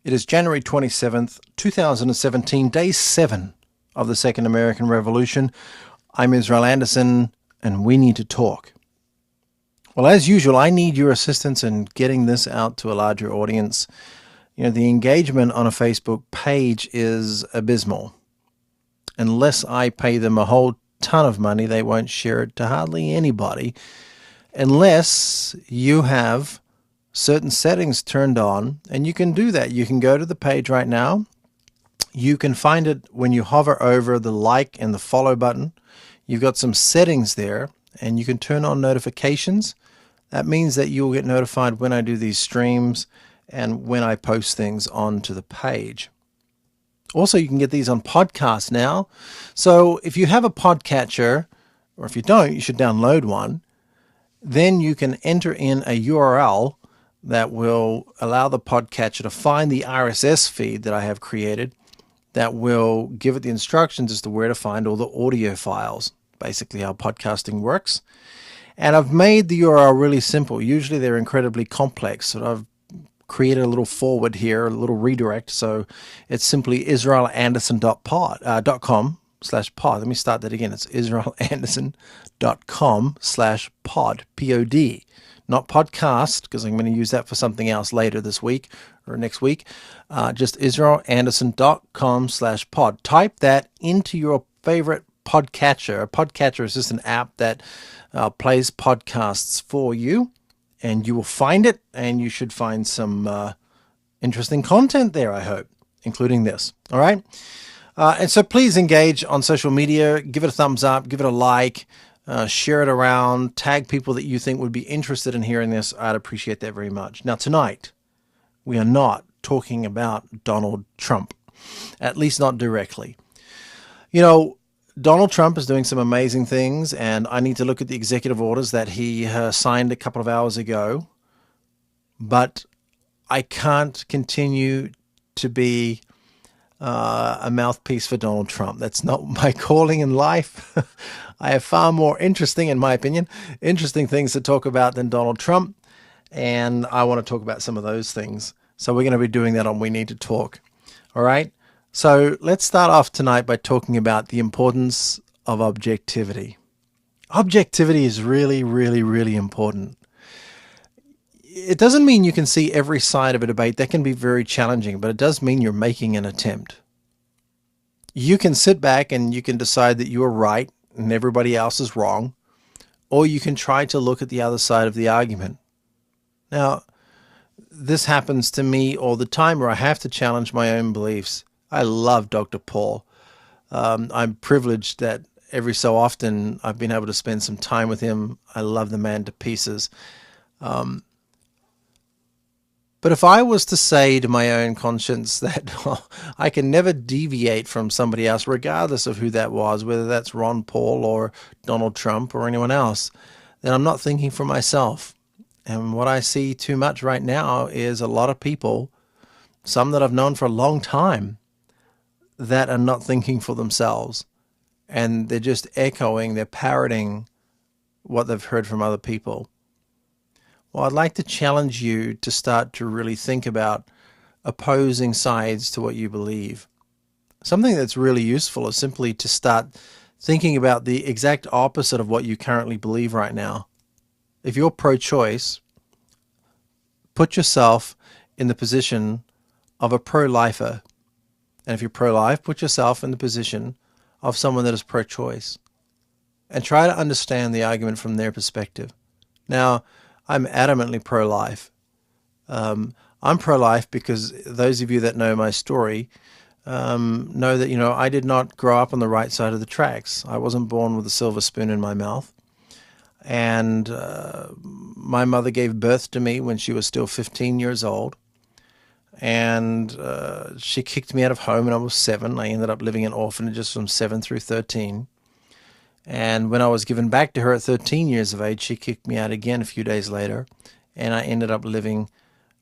It is January 27th, 2017, day 7 of the Second American Revolution. I'm Israel Anderson, and we need to talk. Well, as usual, I need your assistance in getting this out to a larger audience. You know, the engagement on a Facebook page is abysmal. Unless I pay them a whole ton of money, they won't share it to hardly anybody, unless you have certain settings turned on, and you can do that. You can go to the page right now. You can find it when you hover over the like and the follow button. You've got some settings there, and you can turn on notifications. That means that you'll get notified when I do these streams and when I post things onto the page. Also, you can get these on podcasts now. So if you have a podcatcher, or if you don't, you should download one. Then you can enter in a URL that will allow the podcatcher to find the RSS feed that I have created, that will give it the instructions as to where to find all the audio files, basically how podcasting works. And I've made the URL really simple. Usually they're incredibly complex, so I've created a little forward here, a little redirect. So it's simply israelanderson.com/pod. Let me start that again. It's israelanderson.com/pod, P-O-D. Not podcast, because I'm going to use that for something else later this week or next week. Just israelanderson.com/pod. Type that into your favorite podcatcher. A podcatcher is just an app that plays podcasts for you, and you will find it, and you should find some interesting content there, I hope, including this. All right? And so please engage on social media. Give it a thumbs up. Give it a like. Share it around, tag people that you think would be interested in hearing this. I'd appreciate that very much. Now, tonight, we are not talking about Donald Trump, at least not directly. You know, Donald Trump is doing some amazing things, and I need to look at the executive orders that he signed a couple of hours ago, but I can't continue to be a mouthpiece for Donald Trump. That's not my calling in life. I have far more interesting, in my opinion, interesting things to talk about than Donald Trump, and I want to talk about some of those things. So we're going to be doing that on We Need to Talk. All right? So let's start off tonight by talking about the importance of objectivity. Objectivity is really, really, really important. It doesn't mean you can see every side of a debate. That can be very challenging, but it does mean you're making an attempt. You can sit back and you can decide that you are right and everybody else is wrong, or you can try to look at the other side of the argument. Now, this happens to me all the time where I have to challenge my own beliefs. I love Dr. Paul. I'm privileged that every so often I've been able to spend some time with him. I love the man to pieces. But if I was to say to my own conscience that I can never deviate from somebody else, regardless of who that was, whether that's Ron Paul or Donald Trump or anyone else, then I'm not thinking for myself. And what I see too much right now is a lot of people, some that I've known for a long time, that are not thinking for themselves. And they're just echoing, they're parroting what they've heard from other people. Well, I'd like to challenge you to start to really think about opposing sides to what you believe. Something that's really useful is simply to start thinking about the exact opposite of what you currently believe right now. If you're pro-choice, put yourself in the position of a pro-lifer. And if you're pro-life, put yourself in the position of someone that is pro-choice. And try to understand the argument from their perspective. Now, I'm adamantly pro-life. I'm pro-life because those of you that know my story know that, I did not grow up on the right side of the tracks. I wasn't born with a silver spoon in my mouth. And my mother gave birth to me when she was still 15 years old. And she kicked me out of home when I was 7. I ended up living in orphanages from 7 through 13. And when I was given back to her at 13 years of age, she kicked me out again a few days later. And I ended up living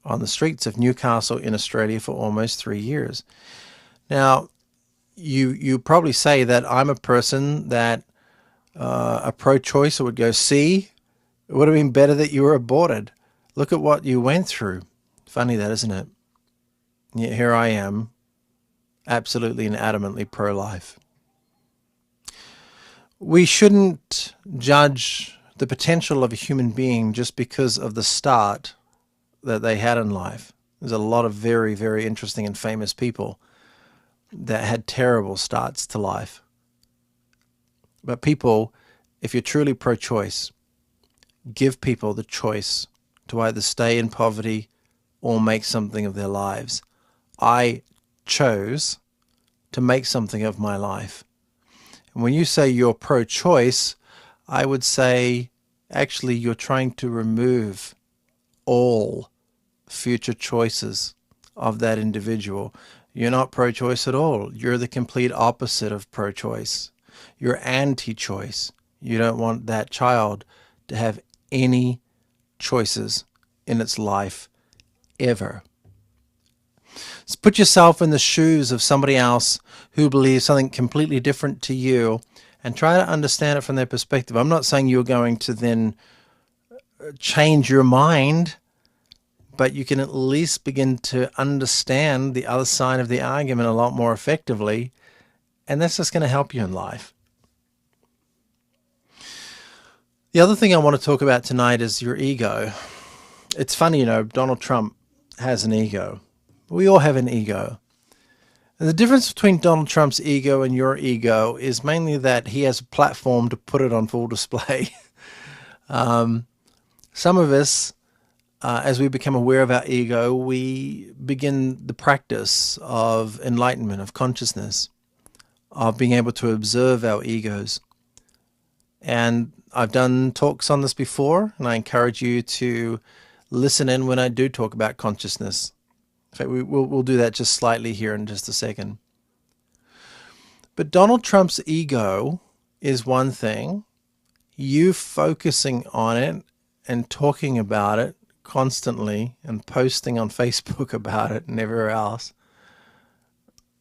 on the streets of Newcastle in Australia for almost 3 years. Now, you probably say that I'm a person that a pro-choicer would go, see, it would have been better that you were aborted. Look at what you went through. Funny that, isn't it? Yet here I am, absolutely and adamantly pro-life. We shouldn't judge the potential of a human being just because of the start that they had in life. There's a lot of very, very interesting and famous people that had terrible starts to life. But people, if you're truly pro-choice, give people the choice to either stay in poverty or make something of their lives. I chose to make something of my life. And when you say you're pro-choice, I would say actually you're trying to remove all future choices of that individual. You're not pro-choice at all. You're the complete opposite of pro-choice. You're anti-choice. You don't want that child to have any choices in its life ever. So put yourself in the shoes of somebody else who believes something completely different to you and try to understand it from their perspective. I'm not saying you're going to then change your mind, but you can at least begin to understand the other side of the argument a lot more effectively, and that's just going to help you in life. The other thing I want to talk about tonight is your ego. It's funny, Donald Trump has an ego. We all have an ego. And the difference between Donald Trump's ego and your ego is mainly that he has a platform to put it on full display. Some of us, as we become aware of our ego, we begin the practice of enlightenment, of consciousness, of being able to observe our egos. And I've done talks on this before, and I encourage you to listen in when I do talk about consciousness. In fact, we'll do that just slightly here in just a second. But Donald Trump's ego is one thing. You focusing on it and talking about it constantly and posting on Facebook about it and everywhere else,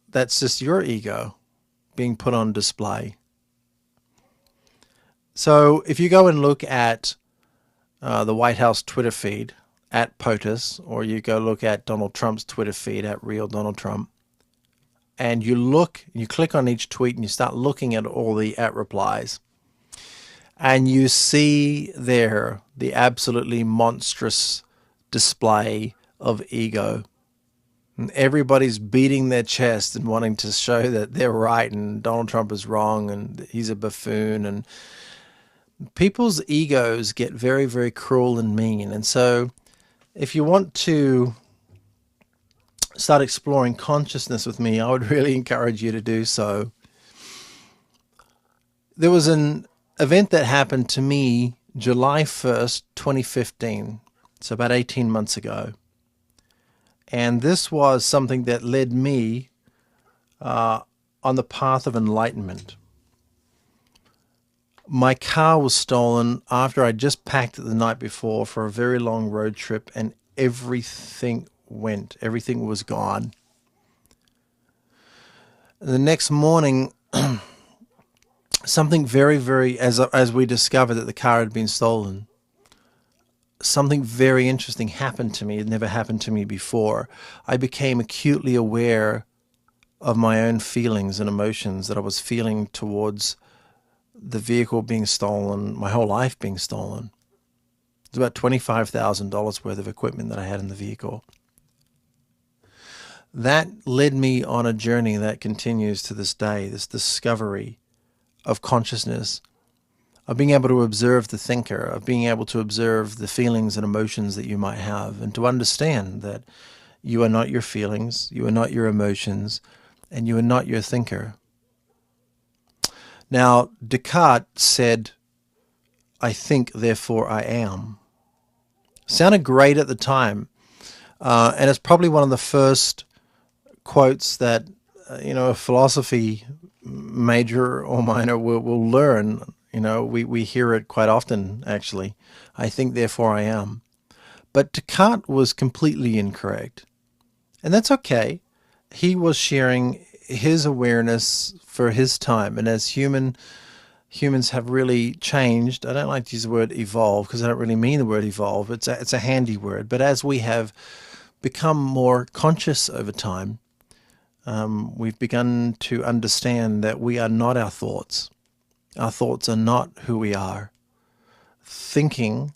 that's just your ego being put on display. So if you go and look at the White House Twitter feed at POTUS, or you go look at Donald Trump's Twitter feed at Real Donald Trump, and you click on each tweet and you start looking at all the @replies, and you see there the absolutely monstrous display of ego. And everybody's beating their chest and wanting to show that they're right and Donald Trump is wrong and he's a buffoon. And people's egos get very, very cruel and mean. And so if you want to start exploring consciousness with me, I would really encourage you to do so. There was an event that happened to me July 1st, 2015. So about 18 months ago. And this was something that led me on the path of enlightenment. My car was stolen after I just packed it the night before for a very long road trip, and everything was gone. The next morning, something very, very, as we discovered that the car had been stolen, something very interesting happened to me. It never happened to me before. I became acutely aware of my own feelings and emotions that I was feeling towards the vehicle being stolen, my whole life being stolen. It's about $25,000 worth of equipment that I had in the vehicle. That led me on a journey that continues to this day, this discovery of consciousness, of being able to observe the thinker, of being able to observe the feelings and emotions that you might have, and to understand that you are not your feelings, you are not your emotions, and you are not your thinker. Now, Descartes said, "I think, therefore I am." Sounded great at the time, and it's probably one of the first quotes that a philosophy major or minor will learn. We hear it quite often, actually. I think, therefore I am. But Descartes was completely incorrect. And that's okay. He was sharing his awareness for his time. And as humans have really changed, I don't like to use the word evolve because I don't really mean the word evolve. It's a handy word. But as we have become more conscious over time, we've begun to understand that we are not our thoughts. Our thoughts are not who we are. Thinking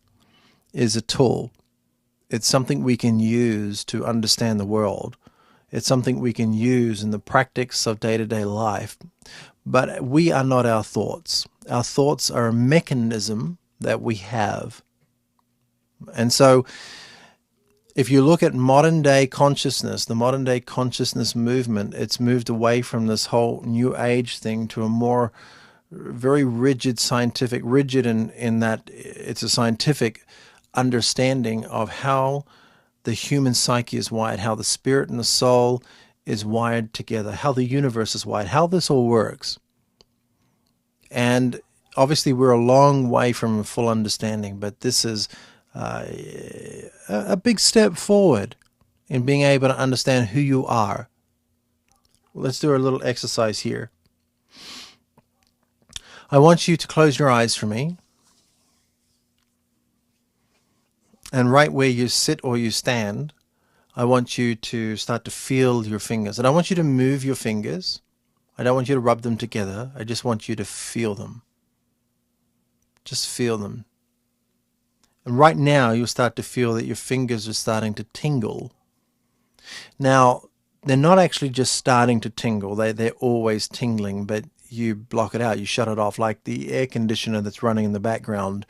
is a tool. It's something we can use to understand the world. It's something we can use in the practice of day-to-day life. But we are not our thoughts. Our thoughts are a mechanism that we have. And so if you look at modern day consciousness, the modern day consciousness movement, it's moved away from this whole new age thing to a more very rigid rigid in that it's a scientific understanding of how the human psyche is wired, how the spirit and the soul is wired together, how the universe is wired, how this all works. And obviously we're a long way from a full understanding, but this is a big step forward in being able to understand who you are. Let's do a little exercise here. I want you to close your eyes for me. And right where you sit or you stand, I want you to start to feel your fingers. And I want you to move your fingers. I don't want you to rub them together. I just want you to feel them. Just feel them. And right now, you'll start to feel that your fingers are starting to tingle. Now, they're not actually just starting to tingle. They're always tingling, but you block it out. You shut it off like the air conditioner that's running in the background.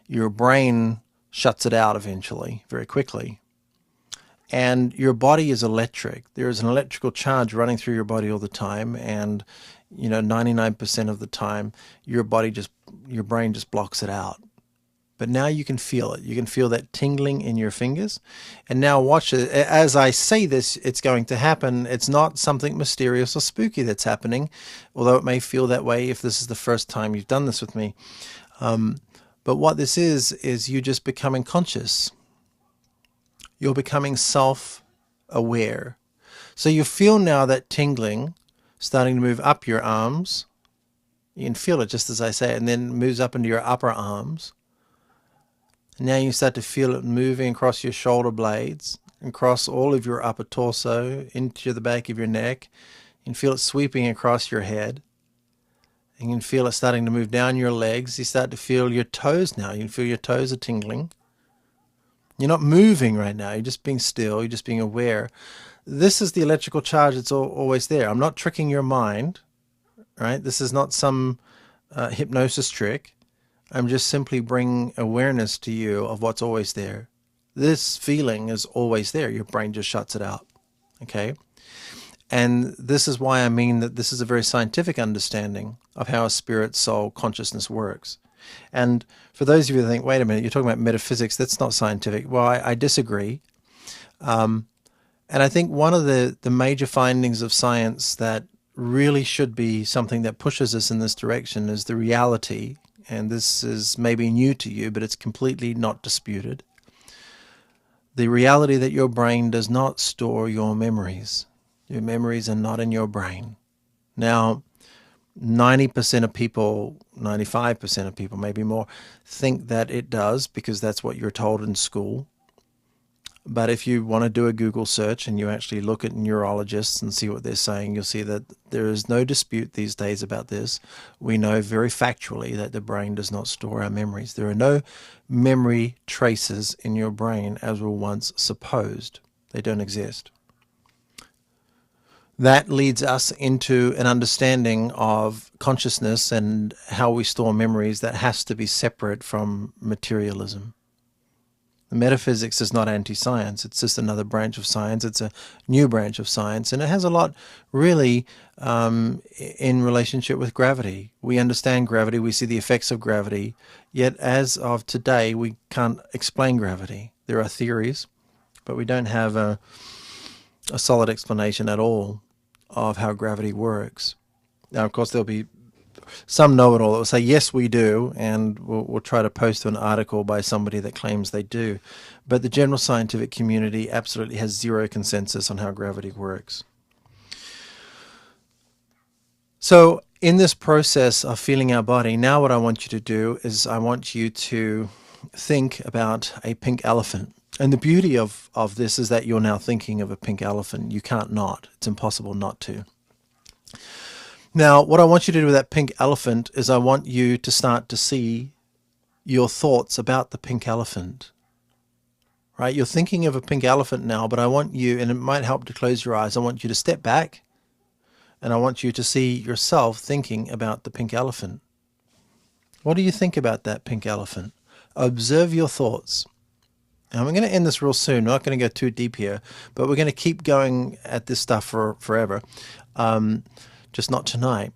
Your brain shuts it out eventually, very quickly. And your body is electric. There is an electrical charge running through your body all the time, and 99% of the time your brain just blocks it out. But now you can feel it. You can feel that tingling in your fingers. And now watch it. As I say this, it's going to happen. It's not something mysterious or spooky that's happening, although it may feel that way if this is the first time you've done this with me. But what this is you just becoming conscious. You're becoming self-aware. So you feel now that tingling starting to move up your arms. You can feel it just as I say it, and then it moves up into your upper arms. And now you start to feel it moving across your shoulder blades, across all of your upper torso, into the back of your neck. You can feel it sweeping across your head. You can feel it starting to move down your legs. You start to feel your toes now. You can feel your toes are tingling. You're not moving right now. You're just being still. You're just being aware. This is the electrical charge that's always there. I'm not tricking your mind, right? This is not some hypnosis trick. I'm just simply bringing awareness to you of what's always there. This feeling is always there. Your brain just shuts it out, okay? And this is why I mean that this is a very scientific understanding of how a spirit, soul, consciousness works. And for those of you that think, wait a minute, you're talking about metaphysics, that's not scientific. Well, I disagree. And I think one of the major findings of science that really should be something that pushes us in this direction is the reality, and this is maybe new to you, but it's completely not disputed. The reality that your brain does not store your memories. Your memories are not in your brain. Now, 90% of people, 95% of people, maybe more, think that it does because that's what you're told in school. But if you want to do a Google search and you actually look at neurologists and see what they're saying, you'll see that there is no dispute these days about this. We know very factually that the brain does not store our memories. There are no memory traces in your brain as were once supposed. They don't exist. That leads us into an understanding of consciousness and how we store memories that has to be separate from materialism. The metaphysics is not anti-science. It's just another branch of science. It's a new branch of science. And it has a lot really in relationship with gravity. We understand gravity. We see the effects of gravity. Yet as of today, we can't explain gravity. There are theories, but we don't have a solid explanation at all of how gravity works. Now, of course, there'll be some know-it-all that will say, yes, we do, and we'll try to post an article by somebody that claims they do. But the general scientific community absolutely has zero consensus on how gravity works. So in this process of feeling our body, now what I want you to do is I want you to think about a pink elephant. And the beauty of this is that you're now thinking of a pink elephant. You can't not. It's impossible not to. Now, what I want you to do with that pink elephant is I want you to start to see your thoughts about the pink elephant. Right? You're thinking of a pink elephant now, but I want you, and it might help to close your eyes, I want you to step back and I want you to see yourself thinking about the pink elephant. What do you think about that pink elephant? Observe your thoughts. And I'm going to end this real soon. I'm not going to go too deep here, but we're going to keep going at this stuff for forever, just not tonight.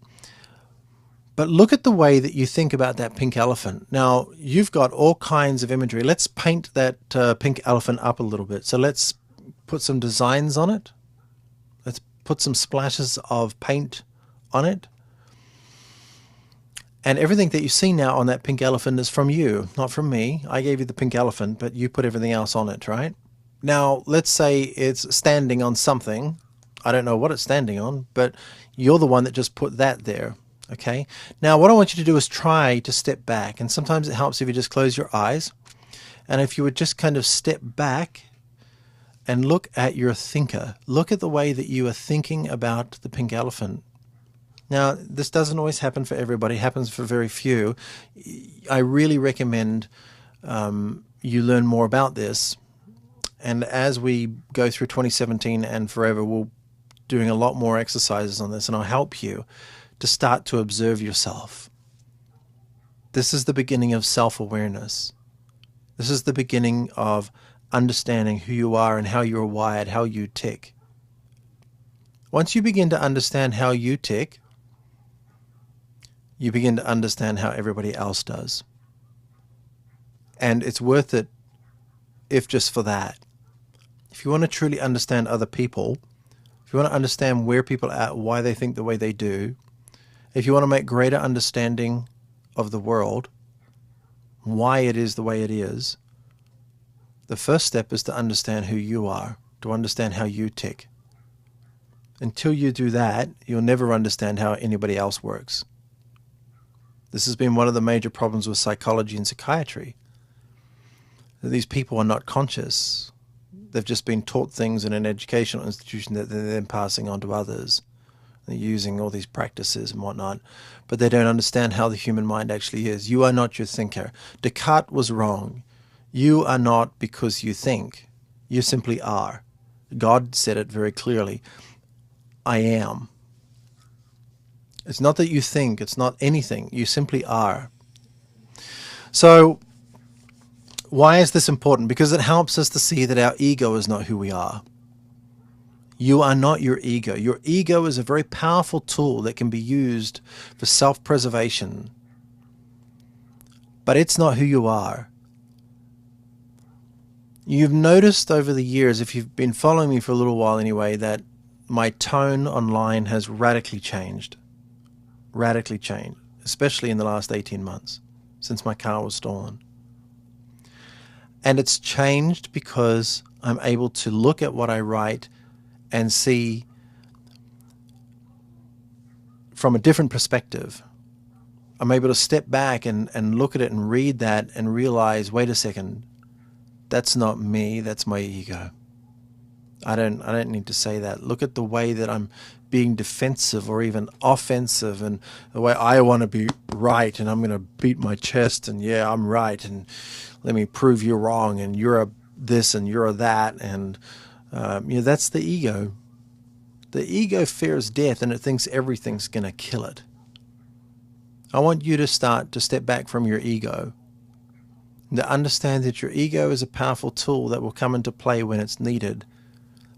But look at the way that you think about that pink elephant. Now, you've got all kinds of imagery. Let's paint that pink elephant up a little bit. So let's put some designs on it. Let's put some splashes of paint on it. And everything that you see now on that pink elephant is from you, not from me. I gave you the pink elephant, but you put everything else on it, right? Now, let's say it's standing on something. I don't know what it's standing on, but you're the one that just put that there, okay? Now, what I want you to do is try to step back. And sometimes it helps if you just close your eyes. And if you would just kind of step back and look at your thinker. Look at the way that you are thinking about the pink elephant. Now, this doesn't always happen for everybody. It happens for very few. I really recommend you learn more about this. And as we go through 2017 and forever, we'll doing a lot more exercises on this, and I'll help you to start to observe yourself. This is the beginning of self-awareness. This is the beginning of understanding who you are and how you're wired, how you tick. Once you begin to understand how you tick, you begin to understand how everybody else does. And it's worth it if just for that. If you want to truly understand other people, if you want to understand where people are at, why they think the way they do, if you want to make greater understanding of the world, why it is the way it is, the first step is to understand who you are, to understand how you tick. Until you do that, you'll never understand how anybody else works. This has been one of the major problems with psychology and psychiatry. That these people are not conscious. They've just been taught things in an educational institution that they're then passing on to others. They're using all these practices and whatnot, but they don't understand how the human mind actually is. You are not your thinker. Descartes was wrong. You are not because you think. You simply are. God said it very clearly. I am. It's not that you think, it's not anything. You simply are. So, why is this important? Because it helps us to see that our ego is not who we are. You are not your ego. Your ego is a very powerful tool that can be used for self-preservation. But it's not who you are. You've noticed over the years, if you've been following me for a little while anyway, that my tone online has radically changed. Radically changed, especially in the last 18 months, since my car was stolen. And it's changed because I'm able to look at what I write and see from a different perspective. I'm able to step back and look at it and read that and realize, wait a second, that's not me, that's my ego. I don't need to say that. Look at the way that I'm being defensive or even offensive, and the way I want to be right, and I'm going to beat my chest and yeah, I'm right, and let me prove you wrong, and you're a this and you're a that, and that's the ego. The ego fears death, and it thinks everything's going to kill it. I want you to start to step back from your ego and to understand that your ego is a powerful tool that will come into play when it's needed.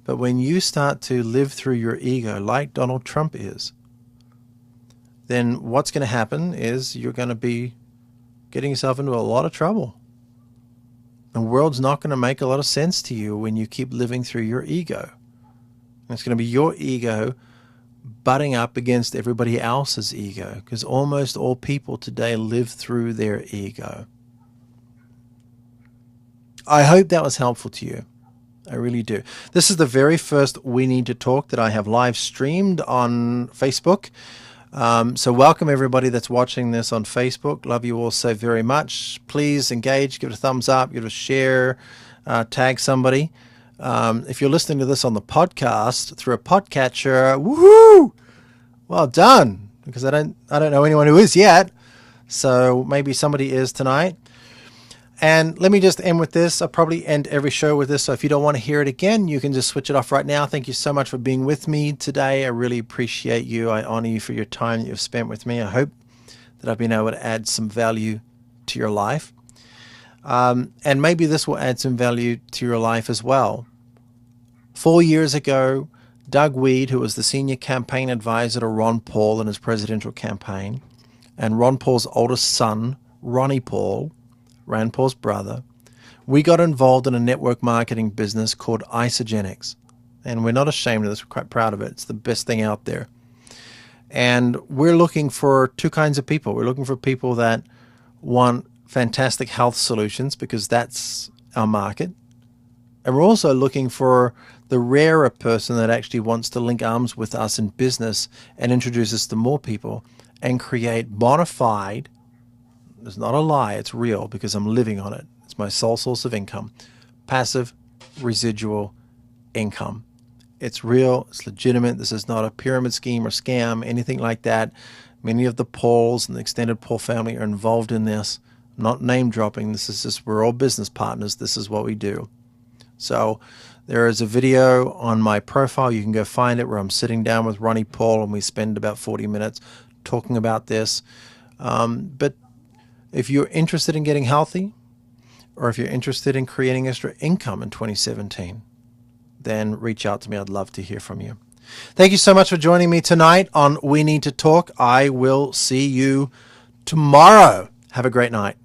But when you start to live through your ego like Donald Trump is, then what's going to happen is you're going to be getting yourself into a lot of trouble. The world's not going to make a lot of sense to you when you keep living through your ego. And it's going to be your ego butting up against everybody else's ego, because almost all people today live through their ego. I hope that was helpful to you. I really do. This is the very first We Need to Talk that I have live streamed on Facebook. So welcome everybody that's watching this on Facebook. Love you all so very much. Please engage, give it a thumbs up, give it a share. tag somebody. If you're listening to this on the podcast through a podcatcher, woohoo! Well done, because I don't know anyone who is yet. So maybe somebody is tonight. And let me just end with this. I'll probably end every show with this. So if you don't want to hear it again, you can just switch it off right now. Thank you so much for being with me today. I really appreciate you. I honor you for your time that you've spent with me. I hope that I've been able to add some value to your life. And maybe this will add some value to your life as well. 4 years ago, Doug Weed, who was the senior campaign advisor to Ron Paul in his presidential campaign, and Ron Paul's oldest son, Ronnie Paul, Rand Paul's brother, we got involved in a network marketing business called Isogenics. And we're not ashamed of this. We're quite proud of it. It's the best thing out there. And we're looking for two kinds of people. We're looking for people that want fantastic health solutions, because that's our market. And we're also looking for the rarer person that actually wants to link arms with us in business and introduce us to more people and create bona fide, it's not a lie, it's real because I'm living on it. It's my sole source of income. Passive residual income. It's real, it's legitimate. This is not a pyramid scheme or scam, anything like that. Many of the Pauls and the extended Paul family are involved in this. I'm not name dropping. This is just, we're all business partners. This is what we do. So there is a video on my profile. You can go find it, where I'm sitting down with Ronnie Paul and we spend about 40 minutes talking about this. But if you're interested in getting healthy, or if you're interested in creating extra income in 2017, then reach out to me. I'd love to hear from you. Thank you so much for joining me tonight on We Need to Talk. I will see you tomorrow. Have a great night.